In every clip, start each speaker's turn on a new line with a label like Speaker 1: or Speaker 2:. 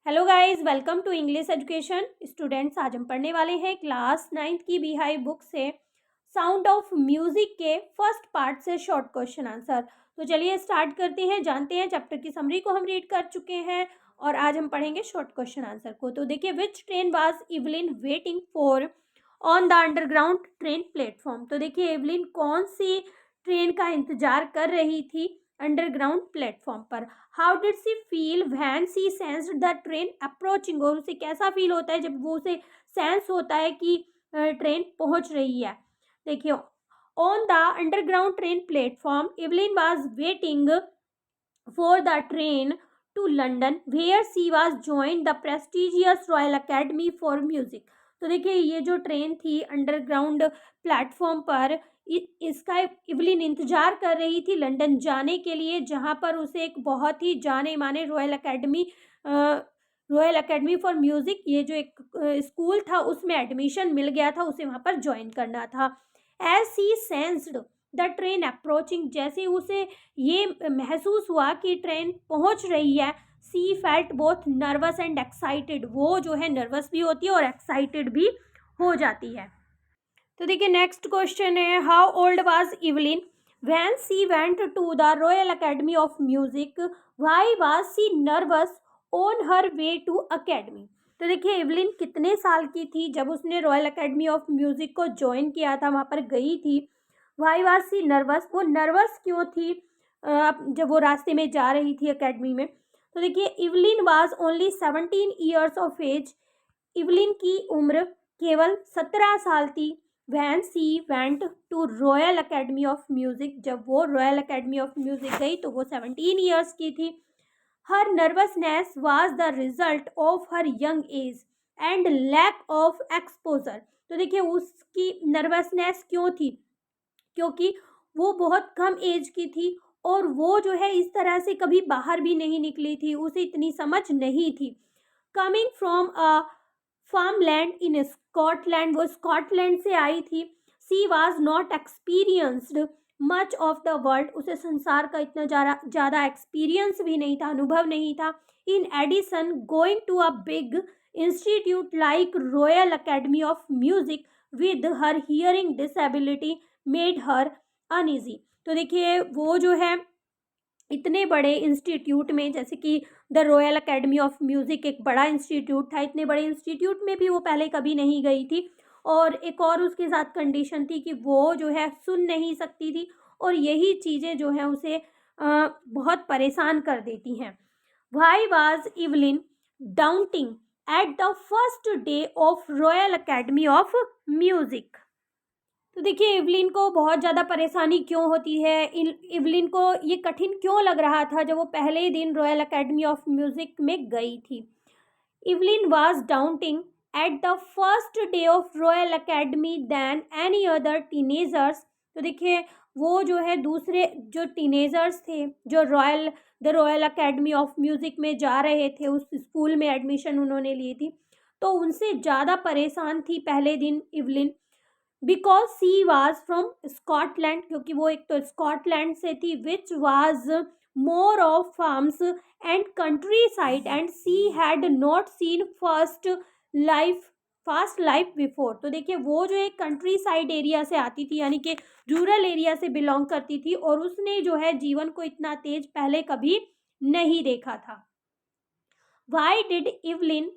Speaker 1: Hello guys, welcome to English education students. आज हम पढ़ने वाले हैं क्लास 9th की बिहाई बुक से साउंड ऑफ म्यूजिक के फर्स्ट पार्ट से शॉर्ट क्वेश्चन आंसर। तो चलिए स्टार्ट करते हैं, जानते हैं। चैप्टर की समरी को हम रीड कर चुके हैं और आज हम पढ़ेंगे शॉर्ट क्वेश्चन आंसर को। तो देखिए, विच train was Evelyn waiting for on the underground train platform. तो देखिए, इवलिन कौन सी ट्रेन का इंतजार कर रही थी अंडरग्राउंड प्लेटफॉर्म पर। How did she feel when she sensed the train approaching. और उसे कैसा फील होता है जब वो उसे सेंस होता है कि ट्रेन पहुंच रही है। देखिए, on the underground train platform Evelyn was waiting for the train to London where she was join the prestigious Royal Academy for Music. तो देखिए, ये जो ट्रेन थी अंडरग्राउंड प्लेटफॉर्म पर, इसका इवलिन इंतजार कर रही थी लंदन जाने के लिए, जहां पर उसे एक बहुत ही जाने माने रॉयल अकेडमी फॉर म्यूजिक, ये जो एक स्कूल था, उसमें एडमिशन मिल गया था, उसे वहां पर ज्वाइन करना था। As she sensed the train approaching, जैसे उसे ये महसूस हुआ कि ट्रेन पहुंच रही है, सी felt both nervous and excited, वो जो है नर्वस भी होती है और एक्साइटेड भी हो जाती है। तो देखिए, नेक्स्ट क्वेश्चन है, how old was Evelyn when she went to the Royal Academy of Music, why was she nervous on her way to academy. तो देखिए, इवलिन कितने साल की थी जब उसने रॉयल अकेडमी ऑफ म्यूजिक को ज्वाइन किया था, वहां पर गई थी। व्हाई वाज सी नर्वस, वो नर्वस क्यों थी जब वो रास्ते में जा रही थी अकेडमी में। तो देखिए, Evelyn was only 17 years of age, Evelyn की उम्र केवल 17 साल थी। When she went to Royal Academy of Music, जब वो रॉयल अकेडमी ऑफ म्यूजिक गई तो वो 17 ईयर्स की थी। Her nervousness was the result of her young age and lack of exposure. तो देखिए, उसकी नर्वसनेस क्यों थी, क्योंकि वो बहुत कम एज की थी और वो जो है इस तरह से कभी बाहर भी नहीं निकली थी, उसे इतनी समझ नहीं थी। Coming from a farmland in Scotland, वो स्कॉटलैंड से आई थी। She was not experienced much of the world, उसे संसार का इतना ज़्यादा एक्सपीरियंस भी नहीं था, अनुभव नहीं था। In addition going to a big institute like Royal Academy of Music with her hearing disability made her uneasy. तो देखिए, वो जो है इतने बड़े इंस्टीट्यूट में, जैसे कि the Royal Academy of music एक बड़ा इंस्टीट्यूट था, इतने बड़े इंस्टीट्यूट में भी वो पहले कभी नहीं गई थी। और एक और उसके साथ कंडीशन थी कि वो जो है सुन नहीं सकती थी, और यही चीज़ें जो हैं उसे बहुत परेशान कर देती हैं। Why was Evelyn doubting at the first day of royal Academy of music. तो देखिए, इवलिन को बहुत ज़्यादा परेशानी क्यों होती है, इवलिन को ये कठिन क्यों लग रहा था जब वो पहले दिन रॉयल अकेडमी ऑफ म्यूजिक में गई थी। Evelyn was doubting at the first day of royal academy than any other teenagers. तो देखिए, वो जो है दूसरे जो टीनेजर्स थे, जो the Royal Academy of music में जा रहे थे, उस स्कूल में एडमिशन उन्होंने ली थी, तो उनसे ज़्यादा परेशान थी पहले दिन Evelyn, because she was from Scotland, क्योंकि वो एक तो स्कॉटलैंड से थी, which was more of farms and country side and she had not seen fast life before. तो देखिए, वो जो एक कंट्री साइड एरिया से आती थी, यानी कि रूरल एरिया से बिलोंग करती थी, और उसने जो है जीवन को इतना तेज पहले कभी नहीं देखा था। Why did Evelyn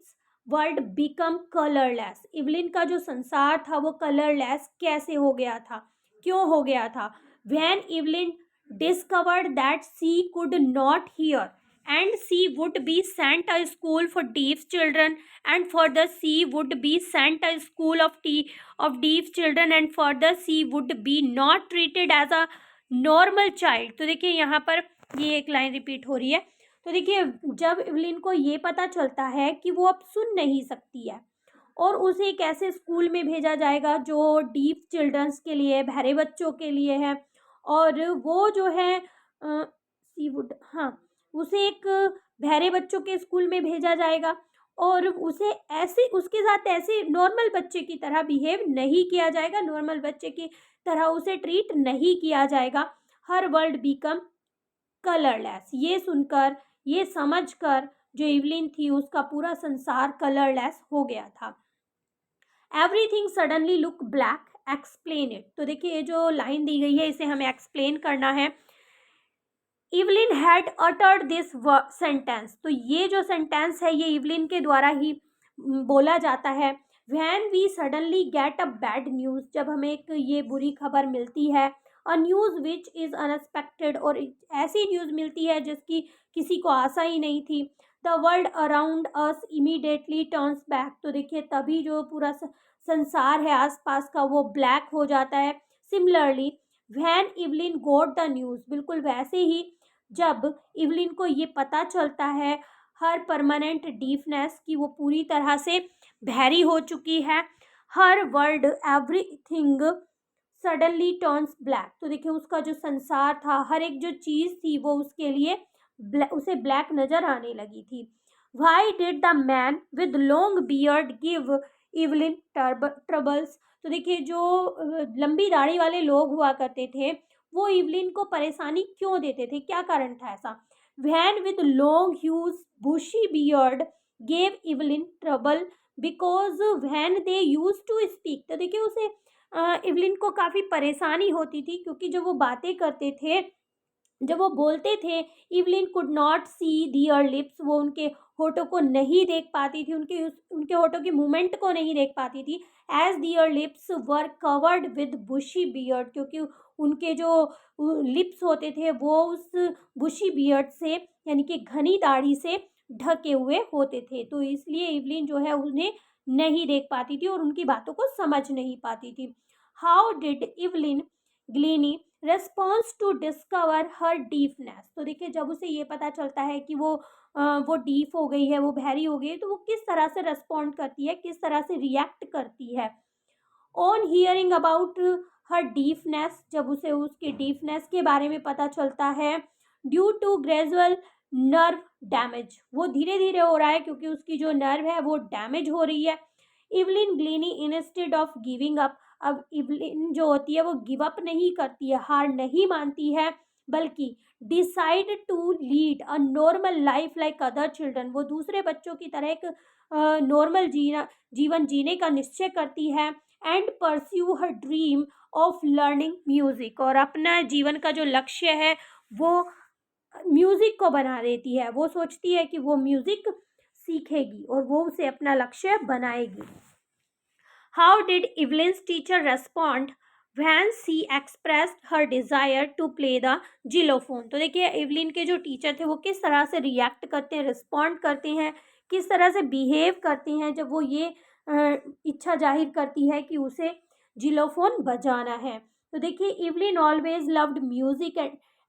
Speaker 1: world become colourless, Evelyn का जो संसार था वो कलरलेस कैसे हो गया था, क्यों हो गया था। When Evelyn discovered that she could not hear and she would be sent a school for deaf children and for the she would be sent a school of deaf children and for the she would be not treated as a normal child. तो देखिए, यहाँ पर ये एक line repeat हो रही है। तो देखिए, जब इवलिन को ये पता चलता है कि वो अब सुन नहीं सकती है और उसे एक ऐसे स्कूल में भेजा जाएगा जो डीफ चिल्ड्रंस के लिए, बहरे बच्चों के लिए है, और वो जो है सी वुड, हाँ, उसे एक बहरे बच्चों के स्कूल में भेजा जाएगा और उसे ऐसे, उसके साथ ऐसे नॉर्मल बच्चे की तरह बिहेव नहीं किया जाएगा, नॉर्मल बच्चे की तरह उसे ट्रीट नहीं किया जाएगा। हर वर्ल्ड बिकम कलरलेस, ये सुनकर, ये समझकर जो इवलिन थी उसका पूरा संसार कलरलेस हो गया था। Everything suddenly look black, explain it. तो देखिए ये जो लाइन दी गई है इसे हमें एक्सप्लेन करना है। Evelyn had uttered this sentence. तो ये जो सेंटेंस है ये इवलिन के द्वारा ही बोला जाता है। When we suddenly get a bad news, जब हमें एक ये बुरी खबर मिलती है, a news which is unexpected, और ऐसी न्यूज़ मिलती है जिसकी किसी को आशा ही नहीं थी। The world around us immediately turns back. तो देखिए तभी जो पूरा संसार है आसपास का वो ब्लैक हो जाता है। Similarly when Evelyn goat the news, बिल्कुल वैसे ही जब इवलिन को ये पता चलता है हर परमानेंट डीफनेस की वो पूरी तरह से बहरी हो चुकी है, her world everything suddenly turns black. तो देखिए उसका जो संसार था, हर एक जो चीज़ थी वो उसके लिए उसे ब्लैक नज़र आने लगी थी। Why did the man with long beard give Evelyn troubles. तो देखिए जो लंबी दाढ़ी वाले लोग हुआ करते थे वो इवलिन को परेशानी क्यों देते थे, क्या कारण था ऐसा। When with long huge bushy beard gave Evelyn trouble because when they use to speak. तो देखिए उसे इवलिन को काफ़ी परेशानी होती थी क्योंकि जब वो बातें करते थे, जब वो बोलते थे, Evelyn could not see their lips, वो उनके होठों को नहीं देख पाती थी, उनके होठों की मूवमेंट को नहीं देख पाती थी। As their lips were covered with bushy beard, क्योंकि उनके जो लिप्स होते थे वो उस बुशी बियर्ड से यानी कि घनी दाढ़ी से ढके हुए होते थे, तो इसलिए इवलिन जो है उन्हें नहीं देख पाती थी और उनकी बातों को समझ नहीं पाती थी। How did Evelyn Glennie response to discover her deafness. तो देखिए जब उसे ये पता चलता है कि वो डीफ हो गई है, वो बहरी हो गई है, तो वो किस तरह से रेस्पॉन्ड करती है, किस तरह से रिएक्ट करती है। On hearing about her deafness, जब उसे उसके डीफनेस के बारे में पता चलता है, due to gradual nerve damage, वो धीरे धीरे हो रहा है क्योंकि उसकी जो नर्व है वो डैमेज हो रही है। Evelyn Glennie instead of giving up, अब इवलिन जो होती है वो गिव अप नहीं करती है, हार नहीं मानती है, बल्कि decide to lead a normal life like other children, वो दूसरे बच्चों की तरह एक नॉर्मल जीवन जीने का निश्चय करती है। And pursue her dream of learning music, और अपना जीवन का जो लक्ष्य है वो म्यूजिक को बना देती है। वो सोचती है कि वो म्यूजिक सीखेगी और वो उसे अपना लक्ष्य बनाएगी। How did Evelyn's teacher respond when she expressed her desire to play the xylophone. तो देखिए इवलिन के जो टीचर थे वो किस तरह से रिएक्ट करते हैं, रिस्पॉन्ड करते हैं, किस तरह से बिहेव करते हैं जब वो ये इच्छा जाहिर करती है कि उसे जिलोफोन बजाना है। तो देखिए Evelyn always loved music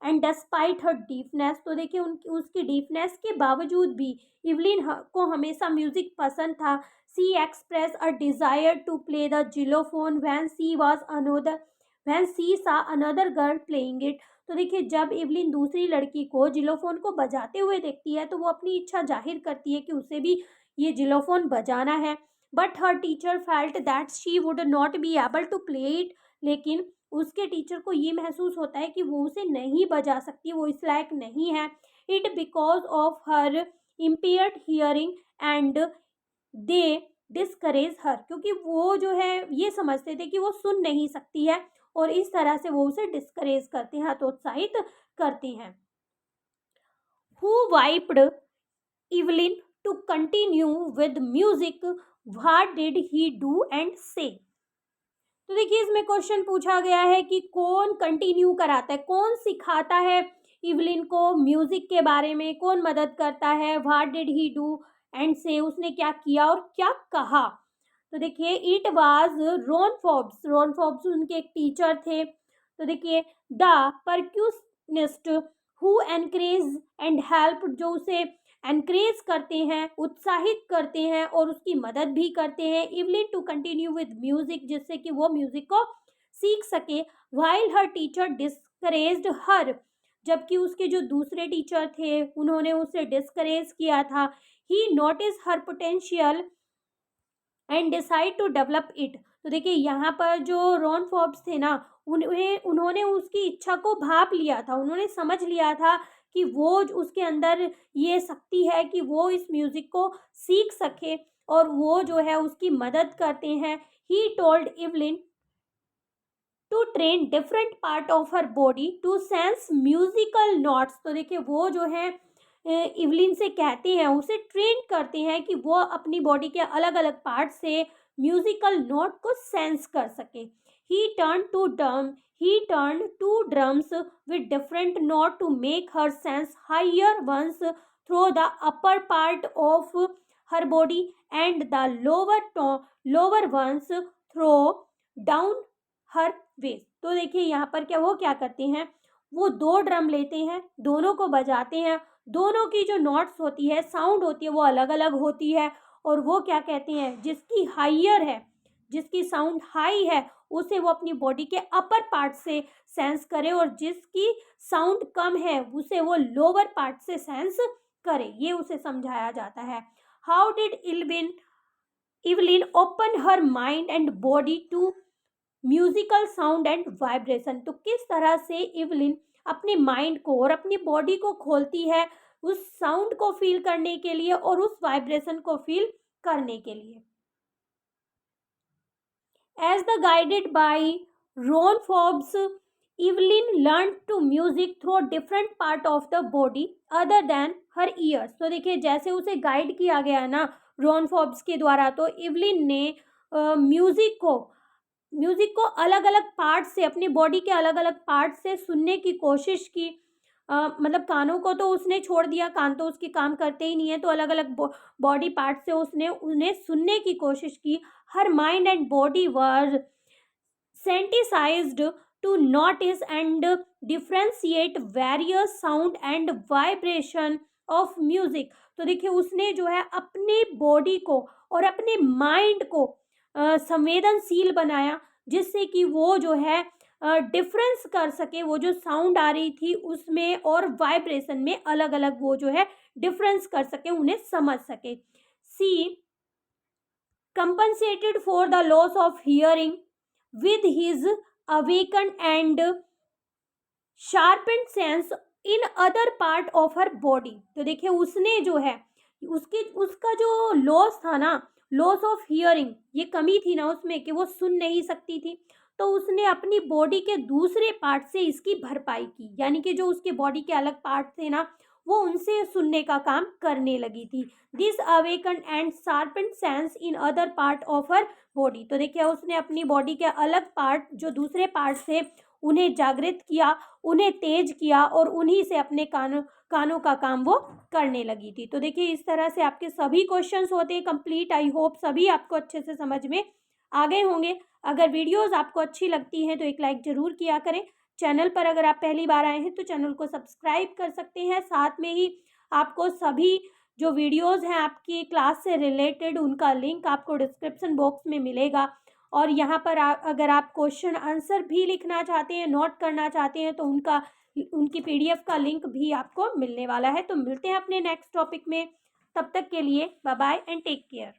Speaker 1: and despite her deafness. तो देखिए उसकी डीफनेस के बावजूद भी इवलिन को हमेशा म्यूजिक पसंद था। She express a desire to play the xylophone when she saw another girl playing it. तो देखिए जब इवलिन दूसरी लड़की को जिलोफोन को बजाते हुए देखती है तो वो अपनी इच्छा जाहिर करती है कि उसे भी ये जिलोफोन बजाना है। But her teacher felt that she would not be able to play it, लेकिन उसके टीचर को ये महसूस होता है कि वो उसे नहीं बजा सकती, वो इस लायक नहीं है। It because of her impaired hearing and they discourage हर, क्योंकि वो जो है ये समझते थे कि वो सुन नहीं सकती है और इस तरह से वो उसे डिस्करेज करते हैं, हतोत्साहित करते हैं। Who wiped Evelyn to continue with music, what did he do and say. तो देखिए इसमें क्वेश्चन पूछा गया है कि कौन कंटिन्यू कराता है, कौन सिखाता है इवलिन को म्यूजिक के बारे में, कौन मदद करता है। What did he do and से, उसने क्या किया और क्या कहा। तो देखिए इट वाज रोन फोर्ब्स उनके एक टीचर थे। तो देखिए the percussionist who encourage and help, जो उसे एनकरेज करते हैं, उत्साहित करते हैं और उसकी मदद भी करते हैं Evelyn to continue with music, जिससे कि वो म्यूजिक को सीख सके। While her teacher discouraged her, जबकि उसके जो दूसरे टीचर थे उन्होंने उसे डिस्करेज किया था। He notice her potential and decide to develop it. तो देखिए यहाँ पर जो रॉन फोर्ब्स थे ना, उन्होंने उसकी इच्छा को भाप लिया था, उन्होंने समझ लिया था कि वो उसके अंदर ये शक्ति है कि वो इस म्यूज़िक को सीख सके और वो जो है उसकी मदद करते हैं। He told Evelyn to train different part of her body to sense musical notes. तो देखिए वो जो है इवलिन से कहते हैं, उसे ट्रेन करते हैं कि वो अपनी बॉडी के अलग अलग पार्ट से म्यूजिकल नोट को सेंस कर सके। He turn to drums with different note to make her sense higher ones through the upper part of her body and the lower ones throw down her waist. तो देखिए यहाँ पर वो क्या करते हैं, वो 2 ड्रम लेते हैं, दोनों को बजाते हैं, दोनों की जो नोट्स होती है, साउंड होती है, वो अलग अलग होती है। और वो क्या कहते हैं, जिसकी हायर है, जिसकी साउंड हाई है, उसे वो अपनी बॉडी के अपर पार्ट से सेंस करे और जिसकी साउंड कम है उसे वो लोअर पार्ट से सेंस करे। ये उसे समझाया जाता है। How did Evelyn open her mind and body to musical sound and vibration. तो किस तरह से इवलिन अपने माइंड को और अपनी बॉडी को खोलती है उस साउंड को फील करने के लिए और उस वाइब्रेशन को फील करने के लिए। As the guided by Ron Forbes, Evelyn learn to music through different part of the body other than her ears. तो देखिए जैसे उसे गाइड किया गया है ना रॉन फोर्ब्स के द्वारा, तो इवलिन ने म्यूजिक को अलग अलग पार्ट से, अपनी बॉडी के अलग अलग पार्ट से सुनने की कोशिश की। मतलब कानों को तो उसने छोड़ दिया, कान तो उसके काम करते ही नहीं है, तो अलग अलग बॉडी पार्ट से उसने उन्हें सुनने की कोशिश की। Her mind and body were sensitised to notice and differentiate various sound and vibration of music. तो देखिए उसने जो है अपने बॉडी को और अपने माइंड को संवेदनशील बनाया, जिससे कि वो जो है डिफरेंस कर सके, वो जो साउंड आ रही थी उसमें और वाइब्रेशन में अलग अलग वो जो है डिफरेंस कर सके, उन्हें समझ सके। सी compensated for the loss of hearing with his awakened and sharpened sense in other part of her body। तो देखिए उसने जो है उसका जो लॉस था ना, लॉस ऑफ हियरिंग, ये कमी थी ना उसमें कि वो सुन नहीं सकती थी, तो उसने अपनी बॉडी के दूसरे पार्ट से इसकी भरपाई की। यानी कि जो उसके बॉडी के अलग पार्ट थे ना, वो उनसे सुनने का काम करने लगी थी। This awaken and sharpened sense in other part of her body. तो देखिए उसने अपनी बॉडी के अलग पार्ट, जो दूसरे पार्ट से, उन्हें जागृत किया, उन्हें तेज किया और उन्हीं से अपने कानों का काम वो करने लगी थी। तो देखिए इस तरह से आपके सभी क्वेश्चंस होते हैं कंप्लीट। आई होप सभी आपको अच्छे से समझ में आ गए होंगे। अगर वीडियोस आपको अच्छी लगती हैं तो एक लाइक ज़रूर किया करें। चैनल पर अगर आप पहली बार आए हैं तो चैनल को सब्सक्राइब कर सकते हैं। साथ में ही आपको सभी जो वीडियोस हैं आपकी क्लास से रिलेटेड, उनका लिंक आपको डिस्क्रिप्शन बॉक्स में मिलेगा। और यहाँ पर अगर आप क्वेश्चन आंसर भी लिखना चाहते हैं, नोट करना चाहते हैं, तो उनकी PDF का लिंक भी आपको मिलने वाला है। तो मिलते हैं अपने नेक्स्ट टॉपिक में, तब तक के लिए bye bye and take care.